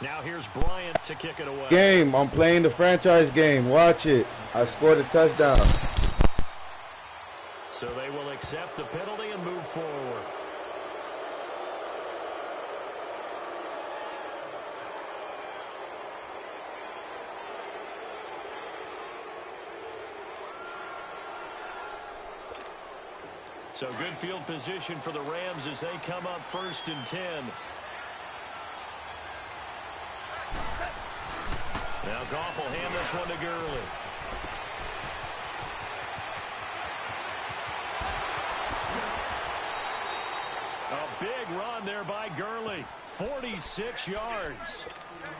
Now here's Bryant to kick it away. Game. I'm playing the franchise game. Watch it. I scored a touchdown. So they will accept the penalty and move forward. So good field position for the Rams as they come up 1st and 10. Now Goff will hand this one to Gurley. A big run there by Gurley. 46 yards.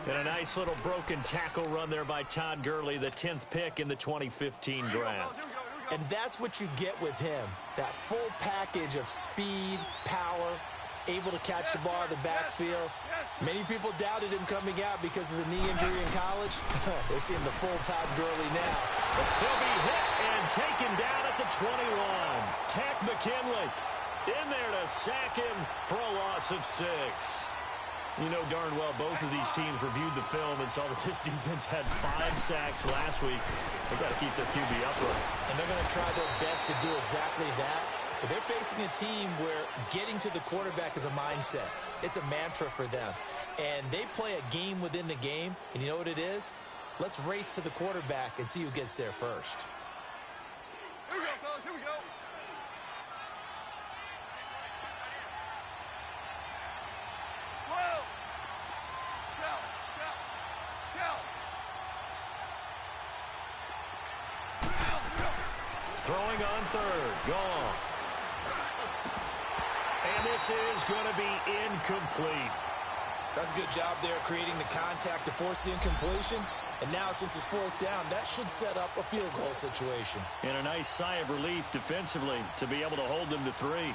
And a nice little broken tackle run there by Todd Gurley, the 10th pick in the 2015 draft. And that's what you get with him, that full package of speed, power, able to catch the ball out of the backfield. Many people doubted him coming out because of the knee injury in college. They're seeing the full Todd Gurley now. He'll be hit and taken down at the 21. Tack McKinley in there to sack him for a loss of 6. You know darn well both of these teams reviewed the film and saw that this defense had 5 sacks last week. They've got to keep their QB upright. And they're going to try their best to do exactly that. But they're facing a team where getting to the quarterback is a mindset. It's a mantra for them. And they play a game within the game. And you know what it is? Let's race to the quarterback and see who gets there first. Here we go, fellas. Here we go. Throwing on 3rd, Goff. And this is going to be incomplete. That's a good job there creating the contact to force the incompletion. And now since it's 4th down, that should set up a field goal situation. And a nice sigh of relief defensively to be able to hold them to 3.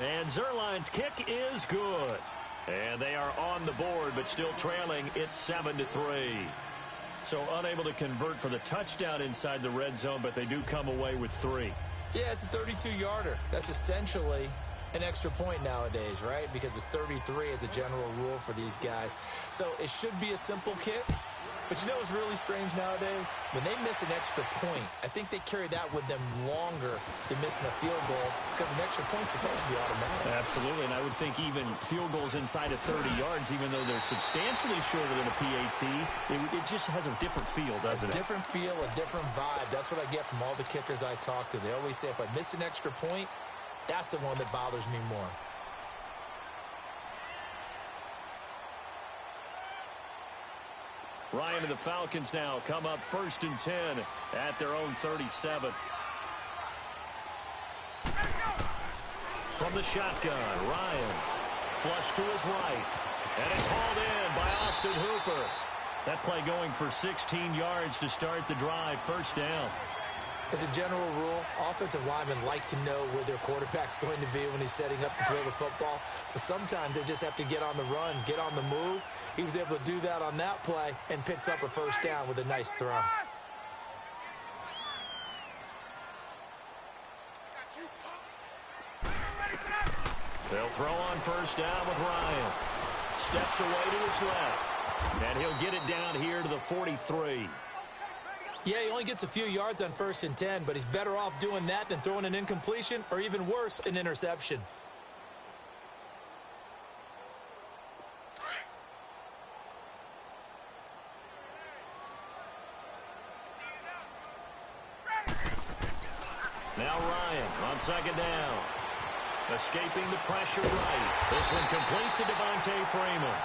And Zerline's kick is good. And they are on the board, but still trailing. It's 7-3. So unable to convert for the touchdown inside the red zone, but they do come away with 3. Yeah, it's a 32-yarder. That's essentially an extra point nowadays, right? Because it's 33 as a general rule for these guys. So it should be a simple kick. But you know what's really strange nowadays? When they miss an extra point, I think they carry that with them longer than missing a field goal because an extra point's supposed to be automatic. Absolutely, and I would think even field goals inside of 30 yards, even though they're substantially shorter than a PAT, it just has a different feel, doesn't it? A different feel, a different vibe. That's what I get from all the kickers I talk to. They always say if I miss an extra point, that's the one that bothers me more. Ryan and the Falcons now come up 1st and 10 at their own 37. From the shotgun, Ryan flush to his right. And it's hauled in by Austin Hooper. That play going for 16 yards to start the drive. 1st down. As a general rule, offensive linemen like to know where their quarterback's going to be when he's setting up to throw the football. But sometimes they just have to get on the run, get on the move. He was able to do that on that play and picks up a 1st down with a nice throw. They'll throw on 1st down with Ryan. Steps away to his left. And he'll get it down here to the 43. Yeah, he only gets a few yards on 1st and 10, but he's better off doing that than throwing an incompletion or even worse, an interception. Now Ryan on 2nd down. Escaping the pressure right. This one complete to Devontae Freeman.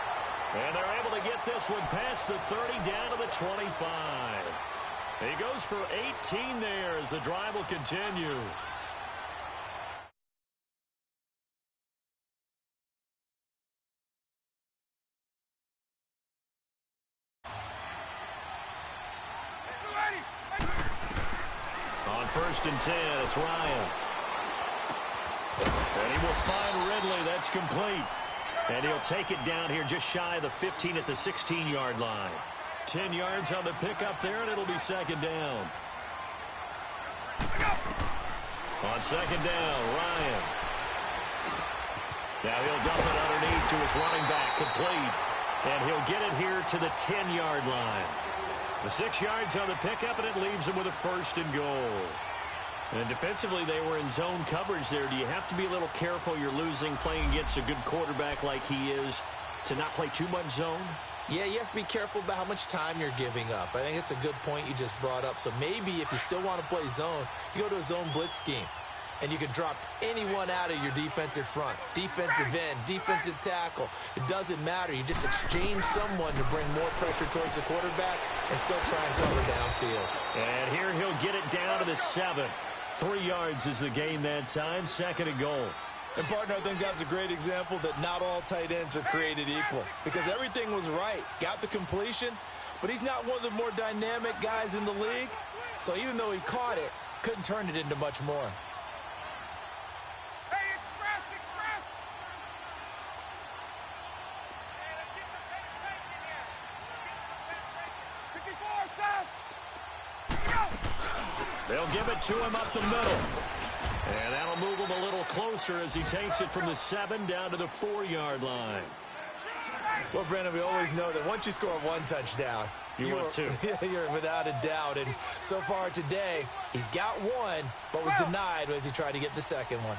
And they're able to get this one past the 30 down to the 25. He goes for 18 there as the drive will continue. On 1st and 10, it's Ryan. And he will find Ridley. That's complete. And he'll take it down here just shy of the 15 at the 16-yard line. 10 yards on the pickup there, and it'll be 2nd down. On 2nd down, Ryan. Now he'll dump it underneath to his running back, complete. And he'll get it here to the 10-yard line. The 6 yards on the pickup, and it leaves him with a 1st and goal. And defensively, they were in zone coverage there. Do you have to be a little careful? You're losing, playing against a good quarterback like he is, to not play too much zone? Yeah, you have to be careful about how much time you're giving up. I think it's a good point you just brought up. So maybe if you still want to play zone, you go to a zone blitz scheme. And you can drop anyone out of your defensive front. Defensive end, defensive tackle. It doesn't matter. You just exchange someone to bring more pressure towards the quarterback and still try and cover downfield. And here he'll get it down to the 7. 3 yards is the gain that time. 2nd and goal. And, partner, I think that's a great example that not all tight ends are created equal. Because everything was right. Got the completion, but he's not one of the more dynamic guys in the league. So even though he caught it, couldn't turn it into much more. They'll give it to him up the middle. And that'll move him a little closer as he takes it from the 7 down to the 4-yard line. Well, Brandon, we always know that once you score 1 touchdown, you're 2. You're without a doubt. And so far today, he's got 1, but was denied as he tried to get the 2nd one.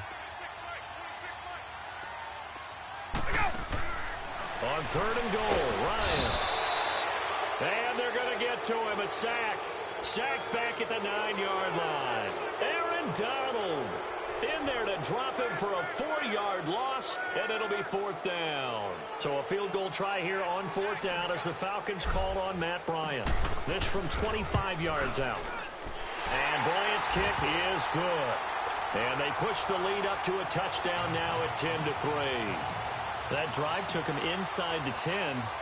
On 3rd and goal, Ryan. And they're going to get to him, a sack. Sacked back at the 9-yard line. Aaron Donald in there to drop him for a 4-yard loss, and it'll be 4th down. So a field goal try here on 4th down as the Falcons called on Matt Bryant. This from 25 yards out. And Bryant's kick is good. And they push the lead up to a touchdown now at 10-3. That drive took him inside the 10.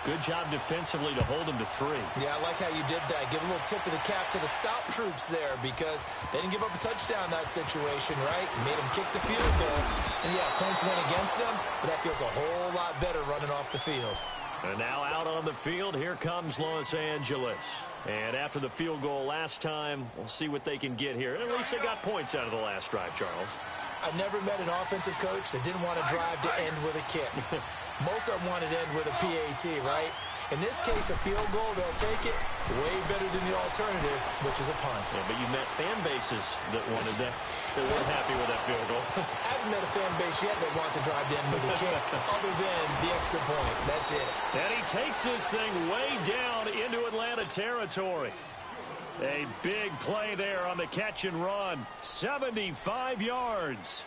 Good job defensively to hold him to 3. Yeah, I like how you did that. Give a little tip of the cap to the stop troops there because they didn't give up a touchdown in that situation, right? Made them kick the field goal. And, yeah, points went against them, but that feels a whole lot better running off the field. And now out on the field, here comes Los Angeles. And after the field goal last time, we'll see what they can get here. At least they got points out of the last drive, Charles. I've never met an offensive coach that didn't want to drive to end with a kick. Most of them wanted to end with a PAT, right? In this case, a field goal, they'll take it way better than the alternative, which is a punt. Yeah, but you met fan bases that wanted that, that weren't happy with that field goal. I haven't met a fan base yet that wants to drive to end with a kick, other than the extra point. That's it. And he takes this thing way down into Atlanta territory. A big play there on the catch and run. 75 yards.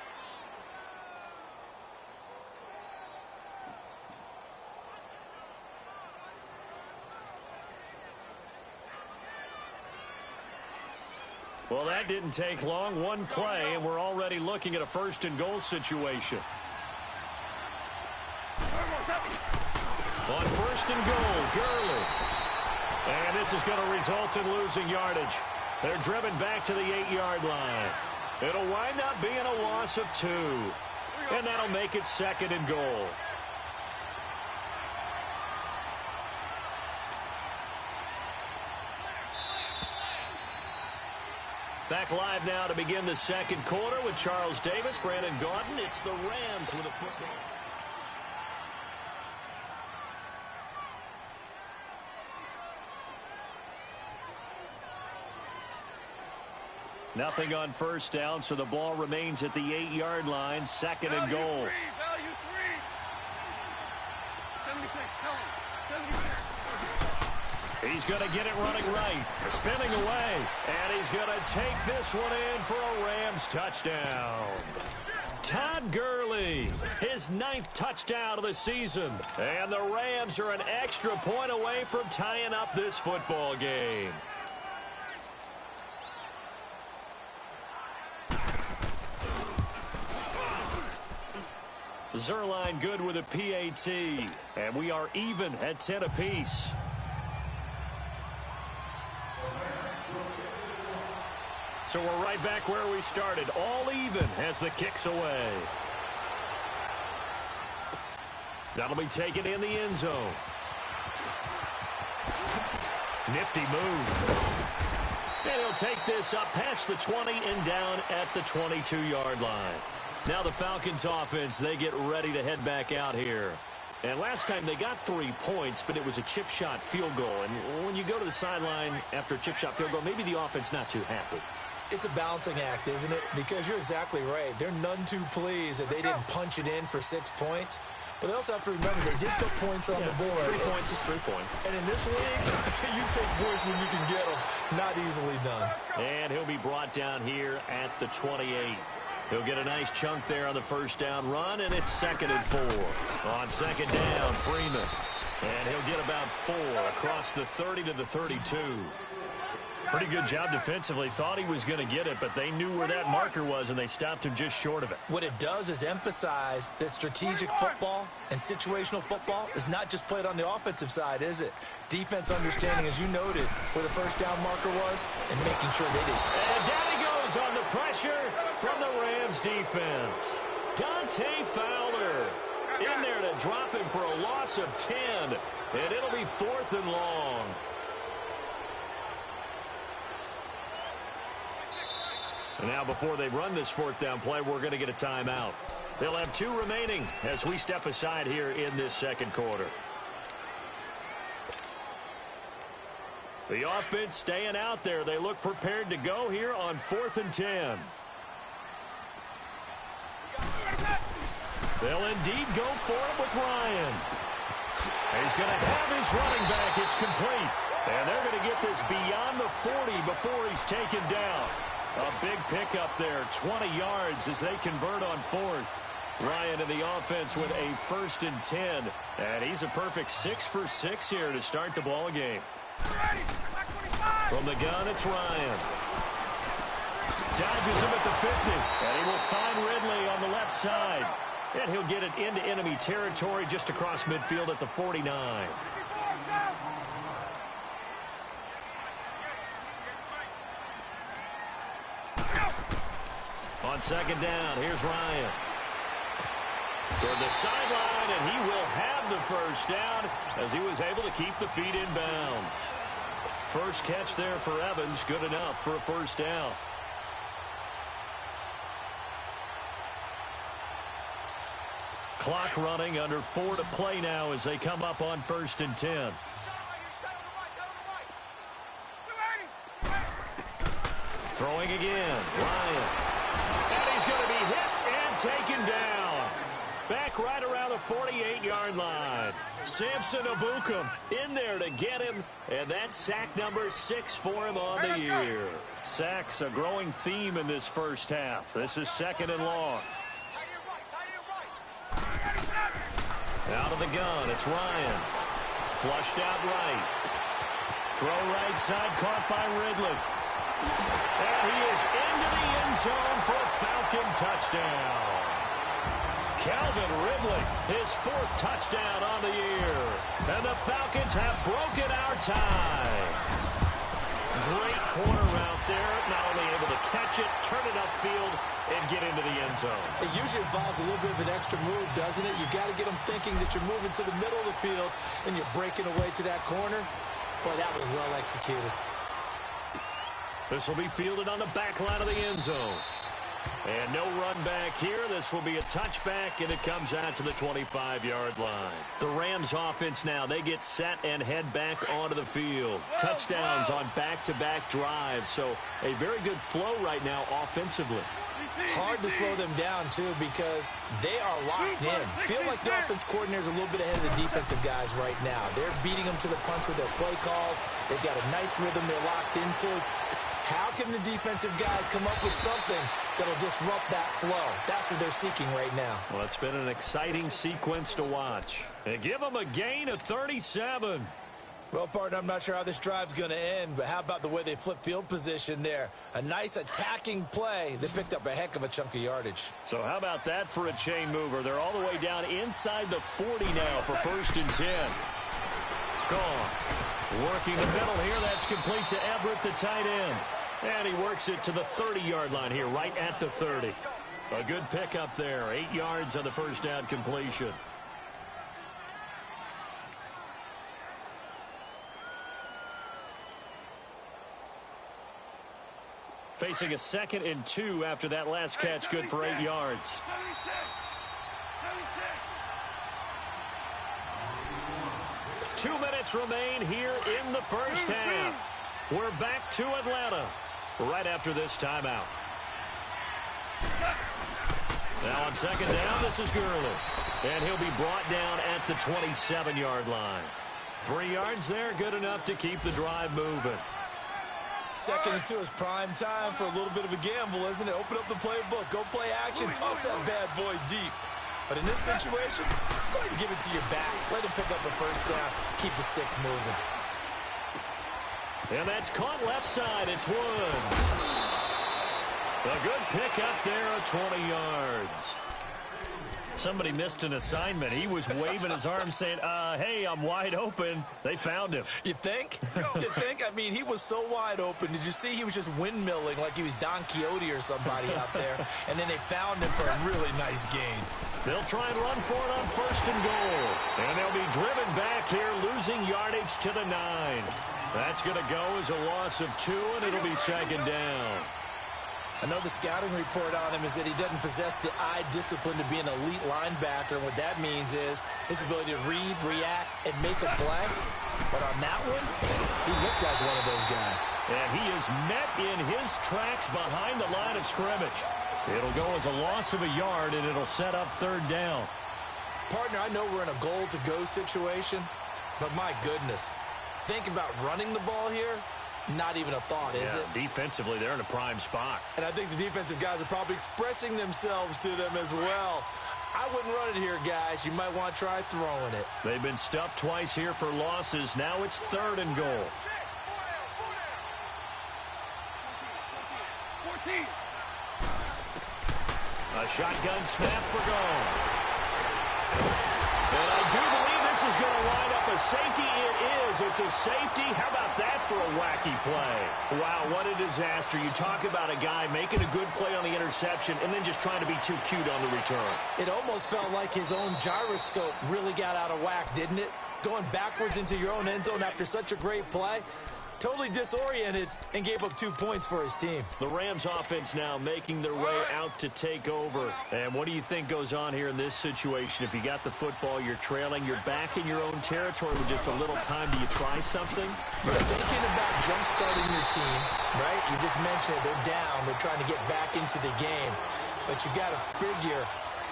Well, that didn't take long. 1 play, and we're already looking at a 1st and goal situation. On 1st and goal, Gurley. And this is going to result in losing yardage. They're driven back to the 8-yard line. It'll wind up being a loss of 2. And that'll make it 2nd and goal. Back live now to begin the 2nd quarter with Charles Davis, Brandon Gaudin. It's the Rams with a football. Nothing on 1st down, so the ball remains at the 8-yard line. 2nd and goal. Value 3. 76, tell him. 76. He's going to get it running right. Spinning away. And he's going to take this one in for a Rams touchdown. Todd Gurley, his 9th touchdown of the season. And the Rams are an extra point away from tying up this football game. Zerline good with a PAT. And we are even at 10 apiece. So we're right back where we started. All even as the kick's away. That'll be taken in the end zone. Nifty move. And he'll take this up past the 20 and down at the 22-yard line. Now the Falcons offense, they get ready to head back out here. And last time they got 3 points, but it was a chip shot field goal. And when you go to the sideline after a chip shot field goal, maybe the offense not too happy. It's a balancing act, isn't it? Because you're exactly right. They're none too pleased that they didn't punch it in for 6 points. But they also have to remember they did put points on the board. 3 points is 3 points. And in this league, you take points when you can get them. Not easily done. And he'll be brought down here at the 28. He'll get a nice chunk there on the first down run, and it's 2nd and 4. On 2nd down, Freeman. And he'll get about 4 across the 30 to the 32. Pretty good job defensively. Thought he was going to get it, but they knew where that marker was, and they stopped him just short of it. What it does is emphasize that strategic football and situational football is not just played on the offensive side, is it? Defense understanding, as you noted, where the first down marker was and making sure they did. And down he goes on the pressure from the Rams defense. Dante Fowler in there to drop him for a loss of 10, and it'll be 4th and long. And now before they run this 4th down play, we're going to get a timeout. They'll have 2 remaining as we step aside here in this 2nd quarter. The offense staying out there. They look prepared to go here on 4th and 10. They'll indeed go for it with Ryan. He's going to have his running back. It's complete. And they're going to get this beyond the 40 before he's taken down. A big pickup there, 20 yards as they convert on 4th. Ryan and the offense with a 1st and 10. And he's a perfect 6 for 6 here to start the ball game. From the gun, it's Ryan. Dodges him at the 50. And he will find Ridley on the left side. And he'll get it into enemy territory just across midfield at the 49. On 2nd down, here's Ryan. Toward the sideline, and he will have the first down as he was able to keep the feet in bounds. First catch there for Evans, good enough for a 1st down. Clock running, under 4 to play now as they come up on 1st and 10. Throwing again, Ryan. And he's going to be hit and taken down. Back right around the 48-yard line. Samson Abukum in there to get him, and that's sack number 6 for him on the year. Sacks a growing theme in this first half. This is 2nd and long. Out of the gun, it's Ryan. Flushed out right. Throw right side, caught by Ridley. And he is into the end zone for a Falcon touchdown. Calvin Ridley, his 4th touchdown on the year. And the Falcons have broken our tie. Great corner route there. Not only able to catch it, turn it upfield, and get into the end zone. It usually involves a little bit of an extra move, doesn't it? You've got to get them thinking that you're moving to the middle of the field, and you're breaking away to that corner. Boy, that was well executed. This will be fielded on the back line of the end zone. And no run back here. This will be a touchback, and it comes out to the 25-yard line. The Rams offense now, they get set and head back onto the field. Touchdowns on back-to-back drives, so a very good flow right now offensively. Hard to slow them down, too, because they are locked in. Feel like the offense coordinator is a little bit ahead of the defensive guys right now. They're beating them to the punch with their play calls. They've got a nice rhythm they're locked into. How can the defensive guys come up with something that'll disrupt that flow? That's what they're seeking right now. Well, it's been an exciting sequence to watch. And give them a gain of 37. Well, partner, I'm not sure how this drive's going to end, but how about the way they flip field position there? A nice attacking play. They picked up a heck of a chunk of yardage. So how about that for a chain mover? They're all the way down inside the 40 now for 1st and 10. Gone. Working the middle here. That's complete to Everett, the tight end. And he works it to the 30-yard line here, right at the 30. A good pickup there. 8 yards on the first down completion. Facing a 2nd and 2 after that last catch, good for 8 yards. 2 minutes remain here in the first half. We're back to Atlanta right after this timeout. Now on 2nd down, this is Gurley. And he'll be brought down at the 27-yard line. 3 yards there, good enough to keep the drive moving. 2nd and 2 is prime time for a little bit of a gamble, isn't it? Open up the playbook, go play action, toss that bad boy deep. But in this situation, go ahead and give it to your back. Let him pick up a first down. Keep the sticks moving. And that's caught left side. It's Woods. A good pick up there at 20 yards. Somebody missed an assignment. He was waving his arm saying, hey, I'm wide open. They found him. You think? You think? I mean, he was so wide open. Did you see he was just windmilling like he was Don Quixote or somebody out there? And then they found him for a really nice gain. They'll try and run for it on 1st and goal. And they'll be driven back here, losing yardage to the 9. That's going to go as a loss of 2, and it'll be 2nd down. Another scouting report on him is that he doesn't possess the eye discipline to be an elite linebacker. And what that means is his ability to read, react, and make a play. But on that one, he looked like one of those guys. And he is met in his tracks behind the line of scrimmage. It'll go as a loss of a yard, and it'll set up 3rd down. Partner, I know we're in a goal-to-go situation, but my goodness, think about running the ball here. Not even a thought, is it? Defensively, they're in a prime spot. And I think the defensive guys are probably expressing themselves to them as well. I wouldn't run it here, guys. You might want to try throwing it. They've been stuffed twice here for losses. Now it's 3rd and goal. 14. A shotgun snap for goal. And I do believe this is going to wind up a safety. It is. It's a safety. How about that for a wacky play? Wow, what a disaster. You talk about a guy making a good play on the interception and then just trying to be too cute on the return. It almost felt like his own gyroscope really got out of whack, didn't it? Going backwards into your own end zone after such a great play. Totally disoriented and gave up 2 points for his team. The Rams offense now making their way out to take over. And what do you think goes on here in this situation? If you got the football, you're trailing, you're back in your own territory with just a little time. Do you try something? You're thinking about jump-starting your team, right? You just mentioned it. They're down. They're trying to get back into the game. But you got to figure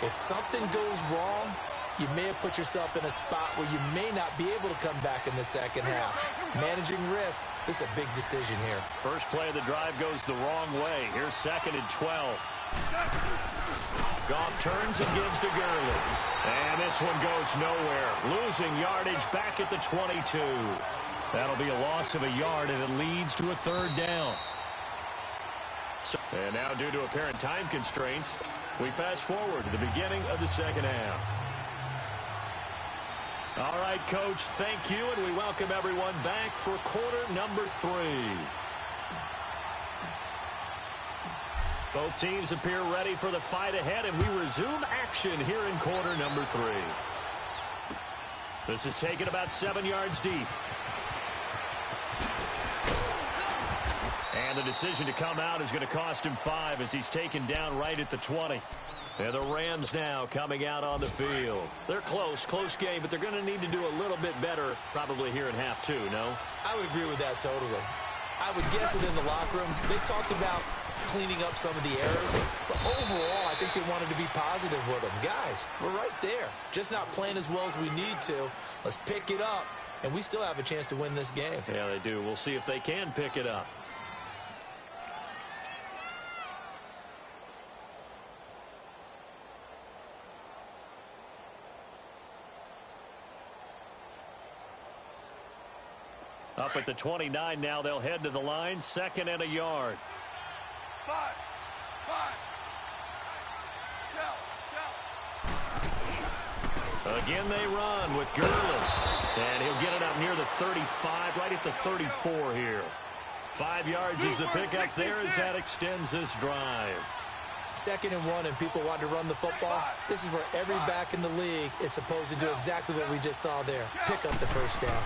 if something goes wrong, you may have put yourself in a spot where you may not be able to come back in the second half. Managing risk, this is a big decision here. First play of the drive goes the wrong way. Here's 2nd and 12. Goff turns and gives to Gurley. And this one goes nowhere. Losing yardage back at the 22. That'll be a loss of a yard, and it leads to a 3rd down. And now, due to apparent time constraints, we fast forward to the beginning of the second half. All right, Coach, thank you, and we welcome everyone back for quarter number 3. Both teams appear ready for the fight ahead, and we resume action here in quarter number 3. This is taken about 7 yards deep. And the decision to come out is going to cost him 5 as he's taken down right at the 20. And the Rams now coming out on the field. They're close game, but they're going to need to do a little bit better probably here in half 2, no? I would agree with that totally. I would guess it in the locker room. They talked about cleaning up some of the errors, but overall, I think they wanted to be positive with them. Guys, we're right there. Just not playing as well as we need to. Let's pick it up, and we still have a chance to win this game. Yeah, they do. We'll see if they can pick it up. Up at the 29 now, they'll head to the line, 2nd and a yard. 5. Again they run with Gurley. And he'll get it up near the 35, right at the 34 here. 5 yards is the pickup there as that extends this drive. 2nd and 1 and people want to run the football. This is where every back in the league is supposed to do exactly what we just saw there. Pick up the first down.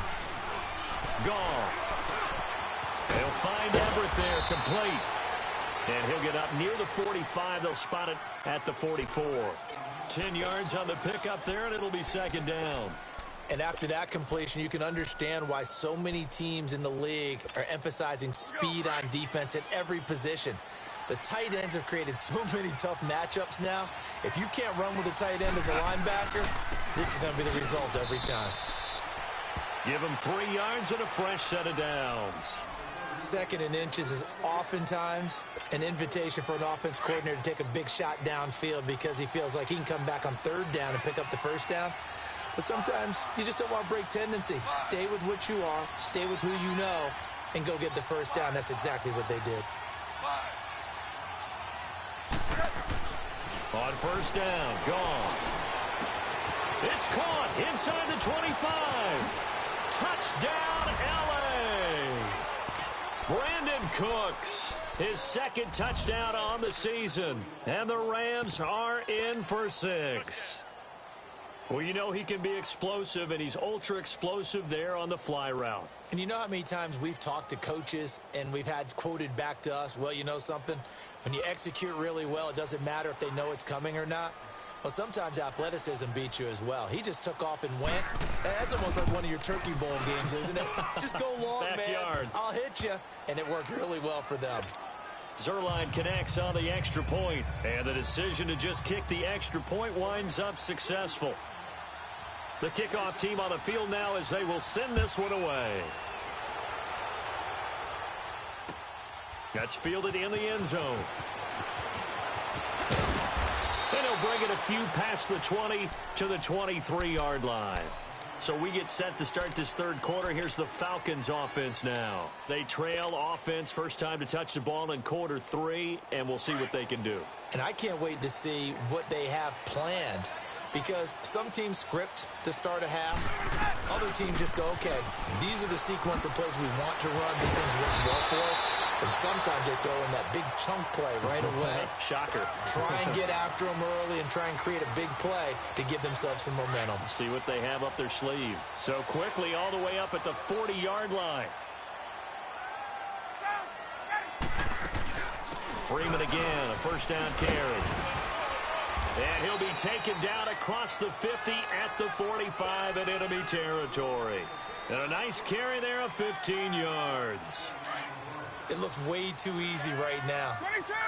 Goff. They'll find Everett there, complete. And he'll get up near the 45. They'll spot it at the 44. 10 yards on the pickup there, and it'll be second down. And after that completion, you can understand why so many teams in the league are emphasizing speed on defense at every position. The tight ends have created so many tough matchups now. If you can't run with a tight end as a linebacker, this is going to be the result every time. Give him 3 yards and a fresh set of downs. Second and inches is oftentimes an invitation for an offense coordinator to take a big shot downfield because he feels like he can come back on third down and pick up the first down. But sometimes you just don't want to break tendency. Stay with what you are, stay with who you know, and go get the first down. That's exactly what they did. On first down, gone. It's caught inside the 25. Touchdown, L.A. Brandon Cooks, his second touchdown on the season. And the Rams are in for 6. Well, you know he can be explosive, and he's ultra-explosive there on the fly route. And you know how many times we've talked to coaches and we've had quoted back to us, well, you know something? When you execute really well, it doesn't matter if they know it's coming or not. Well, sometimes athleticism beats you as well. He just took off and went. That's almost like one of your Turkey Bowl games, isn't it? Just go long, Backyard. man. I'll hit you. And it worked really well for them. Zerline connects on the extra point, and the decision to just kick the extra point winds up successful. The kickoff team on the field now as they will send this one away. That's fielded in the end zone. And he'll bring it a few past the 20 to the 23-yard line. So we get set to start this third quarter. Here's the Falcons offense now. They trail offense, first time to touch the ball in quarter 3, and we'll see what they can do. And I can't wait to see what they have planned. Because some teams script to start a half. Other teams just go, okay, these are the sequence of plays we want to run. These things work well for us. And sometimes they throw in that big chunk play right away. Shocker. Try and get after them early and try and create a big play to give themselves some momentum. See what they have up their sleeve. So quickly all the way up at the 40-yard line. Freeman again, a first down carry. And he'll be taken down across the 50 at the 45 in enemy territory. And a nice carry there of 15 yards. It looks way too easy right now.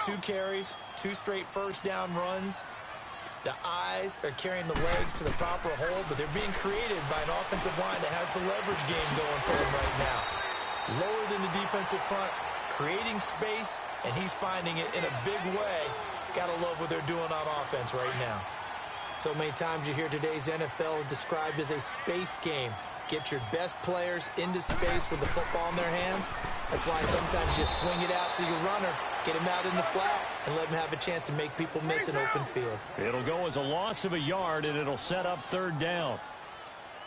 2 carries, 2 straight first down runs. The eyes are carrying the legs to the proper hole, but they're being created by an offensive line that has the leverage game going for them right now. Lower than the defensive front, creating space, and he's finding it in a big way. Gotta love what they're doing on offense right now. So many times you hear today's NFL described as a space game. Get your best players into space with the football in their hands. That's why sometimes you swing it out to your runner, get him out in the flat, and let him have a chance to make people miss an open field. It'll go as a loss of a yard, and it'll set up third down.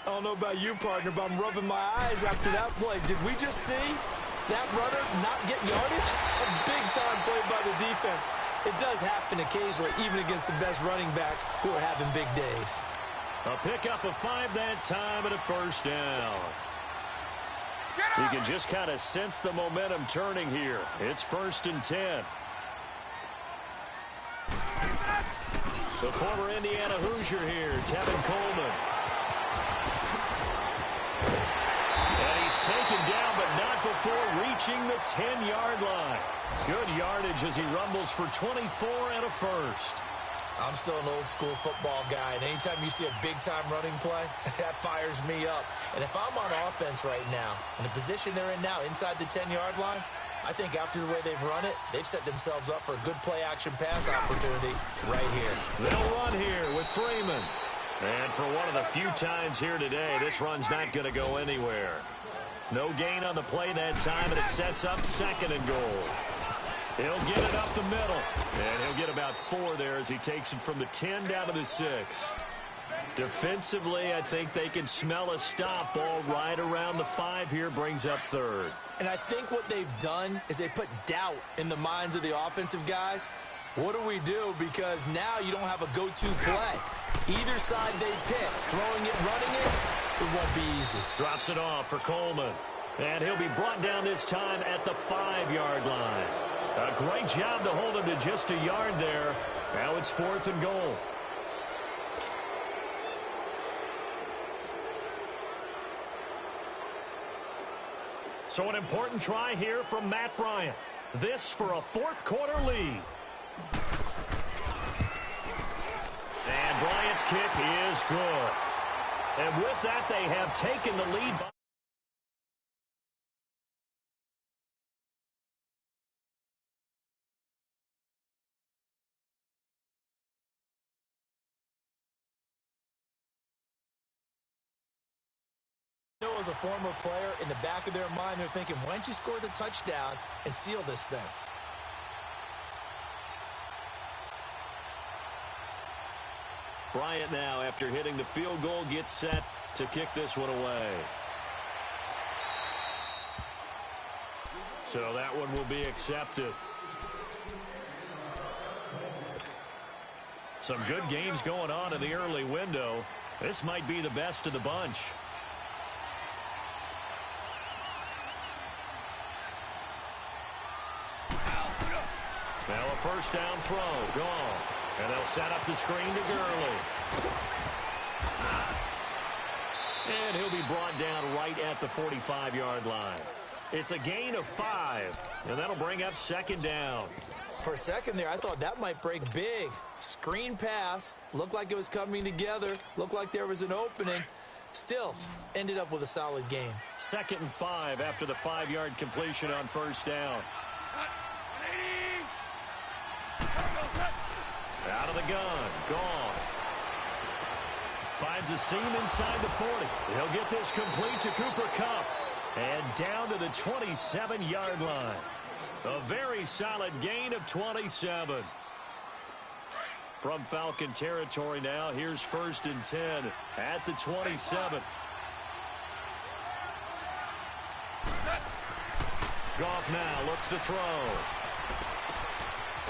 I don't know about you, partner, but I'm rubbing my eyes after that play. Did we just see that runner not get yardage? A big-time play by the defense. It does happen occasionally, even against the best running backs who are having big days. A pickup of 5 that time and a first down. You can just kind of sense the momentum turning here. It's 1st and 10. The former Indiana Hoosier here, Tevin Coleman. And he's taken down, but not before reaching the 10-yard line. Good yardage as he rumbles for 24 and a first. I'm still an old-school football guy, and anytime you see a big-time running play, that fires me up. And if I'm on offense right now, in the position they're in now, inside the 10-yard line, I think after the way they've run it, they've set themselves up for a good play-action pass opportunity right here. They'll run here with Freeman. And for one of the few times here today, this run's not going to go anywhere. No gain on the play that time, and it sets up 2nd and goal. He'll get it up the middle, and he'll get about 4 there as he takes it from the 10 down to the 6. Defensively, I think they can smell a stop ball right around the 5 here, brings up 3rd. And I think what they've done is they put doubt in the minds of the offensive guys. What do we do? Because now you don't have a go-to play. Either side they pick, throwing it, running it won't be easy. Drops it off for Coleman. And he'll be brought down this time at the 5-yard line. A great job to hold him to just a yard there. Now it's 4th and goal. So an important try here from Matt Bryant. This for a 4th quarter lead. And Bryant's kick is good. And with that, they have taken the lead. As a former player, in the back of their mind, they're thinking, why don't you score the touchdown and seal this thing? Bryant now, after hitting the field goal, gets set to kick this one away. So that one will be accepted. Some good games going on in the early window. This might be the best of the bunch. Now a first down throw, gone. And they'll set up the screen to Gurley. And he'll be brought down right at the 45-yard line. It's a gain of 5, and that'll bring up 2nd down. For a second there, I thought that might break big. Screen pass, looked like it was coming together, looked like there was an opening. Still, ended up with a solid game. 2nd and 5 after the 5-yard completion on first down. Out of the gun, gone. Finds a seam inside the 40. He'll get this complete to Cooper Kupp. And down to the 27-yard line. A very solid gain of 27. From Falcon territory now, here's 1st and 10 at the 27. Goff now looks to throw.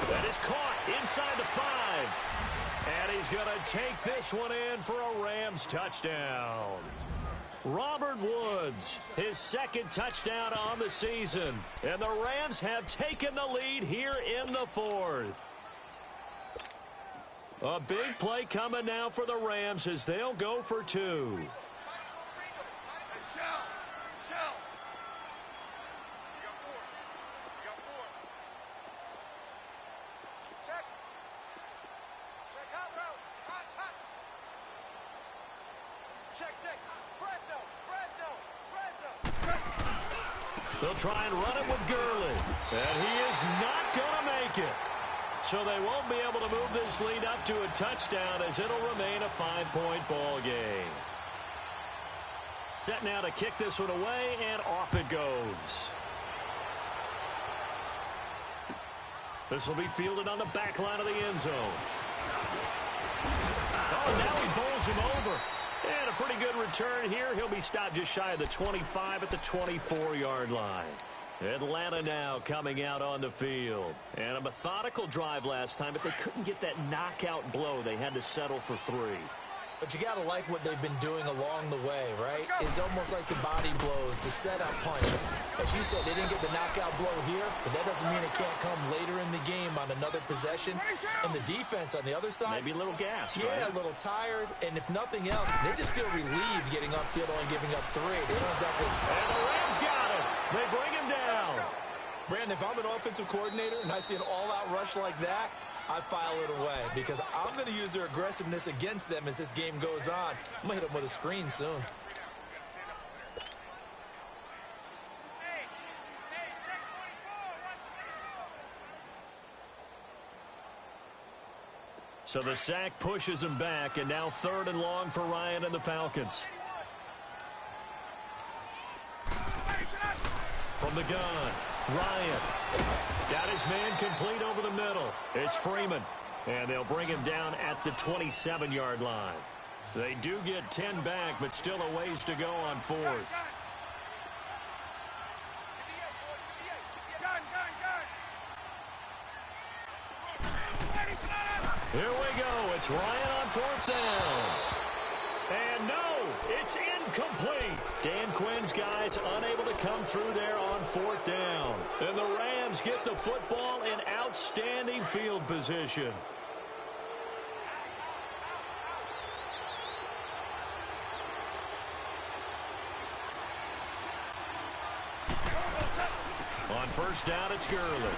That is caught inside the 5. And he's going to take this one in for a Rams touchdown. Robert Woods, his 2nd touchdown on the season. And the Rams have taken the lead here in the 4th. A big play coming now for the Rams as they'll go for 2. They'll try and run it with Gurley. And he is not going to make it. So they won't be able to move this lead up to a touchdown as it'll remain a 5-point ball game. Set now to kick this one away, and off it goes. This will be fielded on the back line of the end zone. Oh, now he bowls him over. And a pretty good return here. He'll be stopped just shy of the 25 at the 24-yard line. Atlanta now coming out on the field. And a methodical drive last time, but they couldn't get that knockout blow. They had to settle for 3. But you got to like what they've been doing along the way, right? It's almost like the body blows, the setup punch. As you said, they didn't get the knockout blow here, but that doesn't mean it can't come later in the game on another possession. And the defense on the other side, maybe a little gassed, yeah, right? A little tired. And if nothing else, they just feel relieved getting upfield, only giving up 3. They don't exactly. And the Rams got it. They bring him down. Brandon, if I'm an offensive coordinator and I see an all-out rush like that, I file it away because I'm going to use their aggressiveness against them as this game goes on. I'm going to hit them with a screen soon. So the sack pushes him back, and now 3rd and long for Ryan and the Falcons. From the gun, Ryan got his man complete over the middle. It's Freeman, and they'll bring him down at the 27-yard line. They do get 10 back, but still a ways to go on 4th. Here we go. It's Ryan on 4th down. And no, It's incomplete. Dan Quinn's guys unable to come through there on 4th down. And the Rams get the football in outstanding field position. On 1st down, it's Gurley.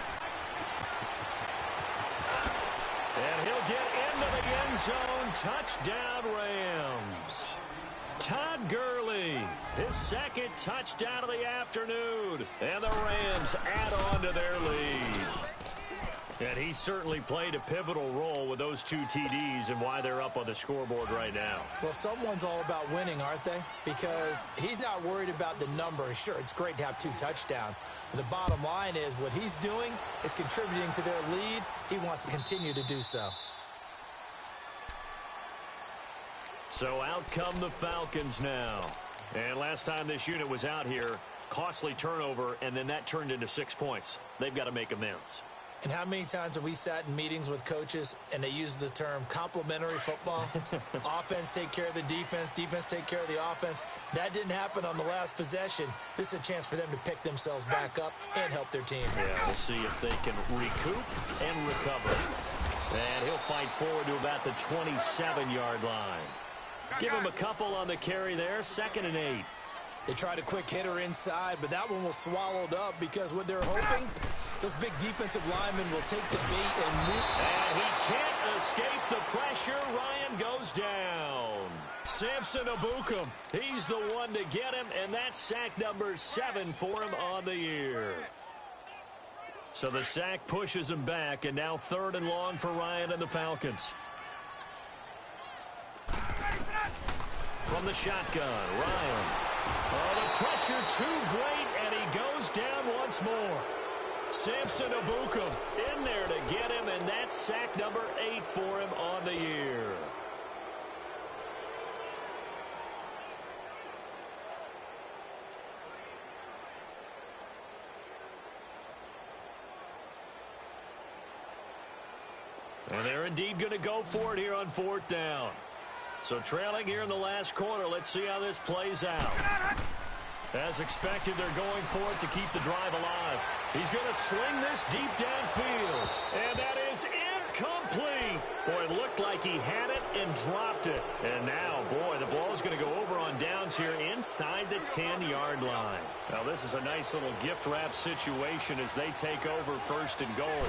And he'll get into the end zone. Touchdown, Rams. Todd Gurley, his 2nd touchdown of the afternoon. And the Rams add on to their lead. And he certainly played a pivotal role with those 2 TDs and why they're up on the scoreboard right now. Well, someone's all about winning, aren't they? Because he's not worried about the number. Sure, it's great to have 2 touchdowns. But the bottom line is what he's doing is contributing to their lead. He wants to continue to do so. So out come the Falcons now. And last time this unit was out here, costly turnover, and then that turned into 6 points. They've got to make amends. And how many times have we sat in meetings with coaches and they use the term complementary football? Offense take care of the defense, defense take care of the offense. That didn't happen on the last possession. This is a chance for them to pick themselves back up and help their team. Yeah, we'll see if they can recoup and recover. And he'll fight forward to about the 27-yard line. Give him a couple on the carry there, 2nd and 8. They tried a quick hitter inside, but that one was swallowed up because what they're hoping, those big defensive linemen will take the bait and move. And he can't escape the pressure. Ryan goes down. Samson Abukum, he's the one to get him, and that's sack number 7 for him on the year. So the sack pushes him back, and now 3rd and long for Ryan and the Falcons. From the shotgun, Ryan. Oh, the pressure too great, and he goes down once more. Samson Abukum in there to get him, and that's sack number 8 for him on the year. And they're indeed going to go for it here on 4th down. So trailing here in the last quarter, let's see how this plays out. As expected, they're going for it to keep the drive alive. He's going to sling this deep downfield. And that is incomplete. Boy, it looked like he had it and dropped it. And now, boy, the ball is going to go over on downs here inside the 10-yard line. Now, this is a nice little gift wrap situation as they take over 1st and goal.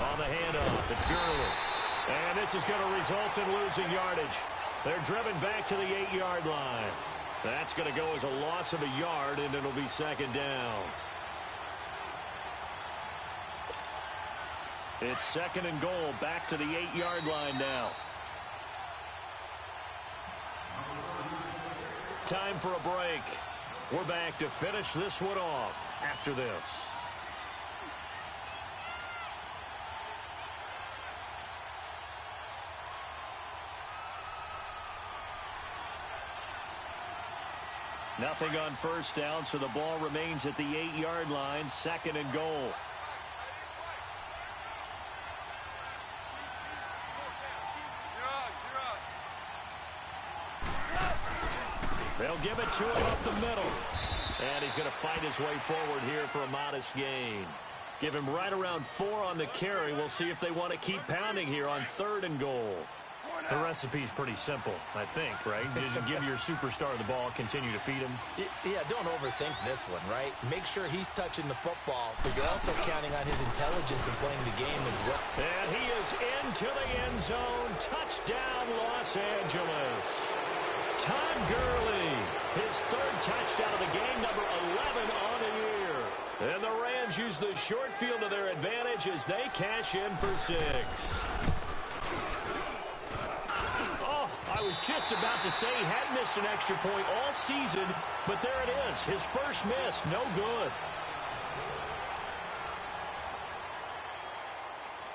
On the handoff, it's Gurley. And this is going to result in losing yardage. They're driven back to the 8-yard line. That's going to go as a loss of a yard, and it'll be 2nd down. It's 2nd and goal, back to the 8-yard line now. Time for a break. We're back to finish this one off after this. Nothing on 1st down, so the ball remains at the 8-yard line, 2nd and goal. They'll give it to him up the middle. And he's going to fight his way forward here for a modest gain. Give him right around 4 on the carry. We'll see if they want to keep pounding here on 3rd and goal. The recipe's pretty simple, I think, right? Just give your superstar the ball, continue to feed him. Yeah, don't overthink this one, right? Make sure he's touching the football, but you're also counting on his intelligence in playing the game as well. And he is into the end zone. Touchdown, Los Angeles. Todd Gurley, his 3rd touchdown of the game, number 11 on the year. And the Rams use the short field to their advantage as they cash in for 6. I was just about to say he hadn't missed an extra point all season, but there it is. His first miss, no good.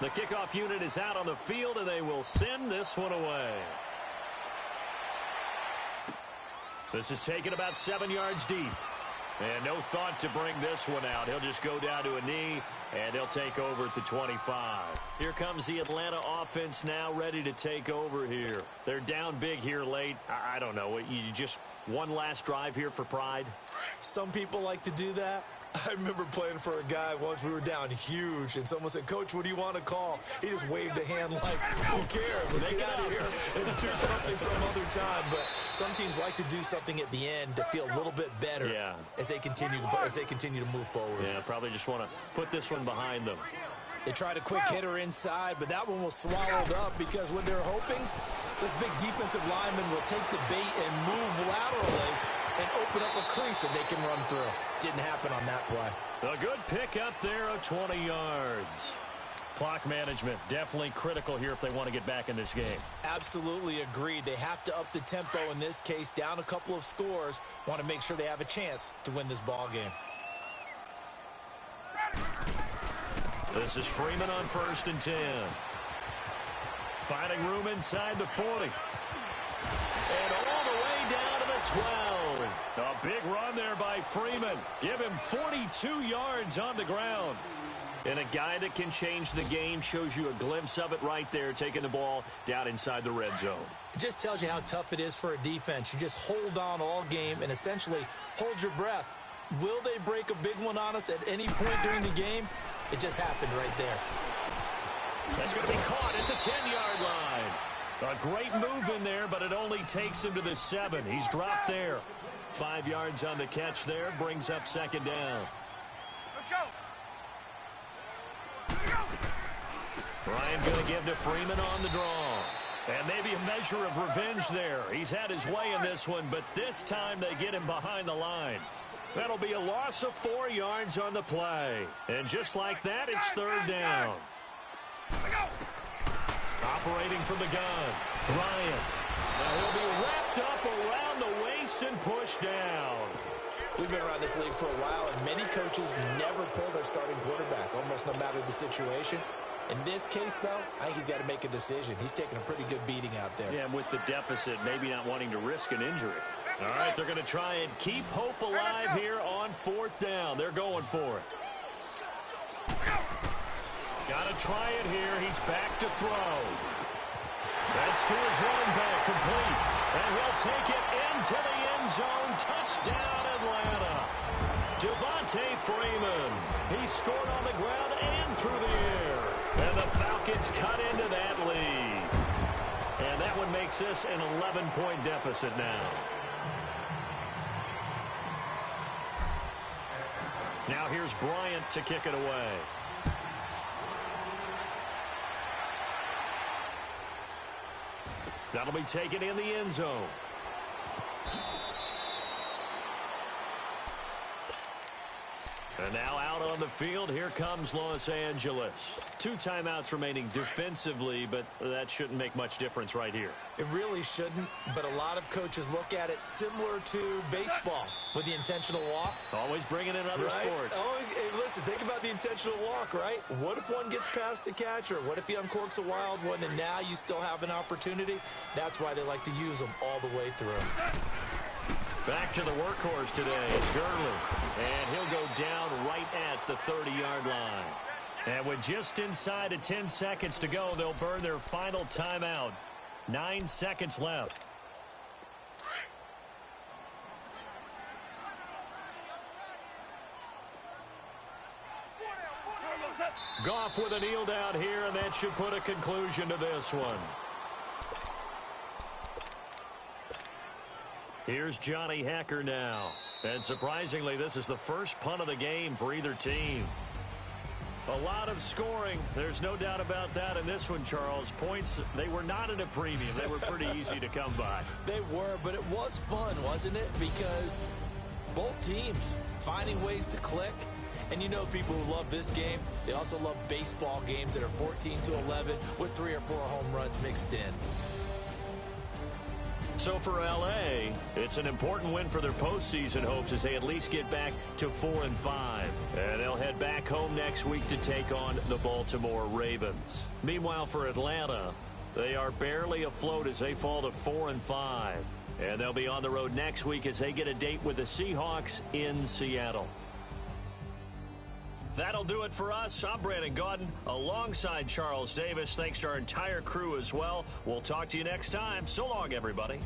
The kickoff unit is out on the field, and they will send this one away. This is taken about 7 yards deep. And no thought to bring this one out. He'll just go down to a knee, and he'll take over at the 25. Here comes the Atlanta offense now ready to take over here. They're down big here late, I don't know, you just one last drive here for pride? Some people like to do that. I remember playing for a guy once. We were down huge, and someone said, "Coach, what do you want to call?" He just waved a hand like, who cares? Let's get out of here and do something some other time. But some teams like to do something at the end to feel a little bit better as they continue to move forward. Yeah, probably just want to put this one behind them. They tried a quick hitter inside, but that one was swallowed up because what they're hoping, this big defensive lineman will take the bait and move laterally and open up a crease that they can run through. Didn't happen on that play. A good pick up there of 20 yards. Clock management, definitely critical here if they want to get back in this game. Absolutely agreed. They have to up the tempo in this case, down a couple of scores. Want to make sure they have a chance to win this ball game. This is Freeman on 1st and 10. Finding room inside the 40. And all the way down to the 12. A big run there by Freeman. Give him 42 yards on the ground. And a guy that can change the game, shows you a glimpse of it right there, taking the ball down inside the red zone. It just tells you how tough it is for a defense. You just hold on all game and essentially hold your breath. Will they break a big one on us at any point during the game? It just happened right there. That's going to be caught at the 10-yard line. A great move in there, but it only takes him to the 7. He's dropped there. 5 yards on the catch there, brings up 2nd down. Let's go. Ryan going to give to Freeman on the draw. And maybe a measure of revenge there. He's had his way in this one, but this time they get him behind the line. That'll be a loss of 4 yards on the play. And just like that, it's 3rd down. Operating from the gun, Ryan. Now he'll be wrapped up around the waist and pushed down. We've been around this league for a while, and many coaches never pull their starting quarterback, almost no matter the situation. In this case, though, I think he's got to make a decision. He's taking a pretty good beating out there. Yeah, and with the deficit, maybe not wanting to risk an injury. All right, they're going to try and keep hope alive here on 4th down. They're going for it. Got to try it here. He's back to throw. That's to his running back, complete. And he'll take it into the end zone. Touchdown, Atlanta. Devontae Freeman. He scored on the ground and through the air. And the Falcons cut into that lead. And that one makes this an 11-point deficit now. Now here's Bryant to kick it away. That'll be taken in the end zone. And now out on the field, here comes Los Angeles. 2 timeouts remaining defensively, but that shouldn't make much difference right here. It really shouldn't, but a lot of coaches look at it similar to baseball with the intentional walk. Always bringing in other sports. Always, hey, listen, think about the intentional walk, right? What if one gets past the catcher? What if he uncorks a wild one and now you still have an opportunity? That's why they like to use them all the way through. Back to the workhorse today. It's Gurley. And he'll go down right at the 30-yard line. And with just inside of 10 seconds to go, they'll burn their final timeout. 9 seconds left. Goff with a kneel down here, and that should put a conclusion to this one. Here's Johnny Hacker now. And surprisingly, this is the first punt of the game for either team. A lot of scoring. There's no doubt about that in this one, Charles. Points, they were not at a premium. They were pretty easy to come by. They were, but it was fun, wasn't it? Because both teams finding ways to click. And you know people who love this game, they also love baseball games that are 14-11 with 3 or 4 home runs mixed in. So for L.A., it's an important win for their postseason hopes as they at least get back to 4-5. And they'll head back home next week to take on the Baltimore Ravens. Meanwhile, for Atlanta, they are barely afloat as they fall to 4-5. And they'll be on the road next week as they get a date with the Seahawks in Seattle. That'll do it for us. I'm Brandon Gaudin alongside Charles Davis. Thanks to our entire crew as well. We'll talk to you next time. So long, everybody.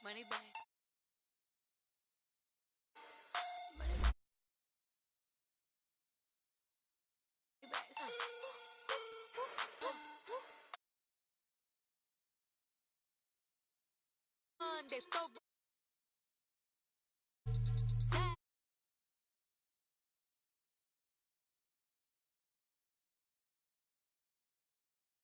Money back. Money back.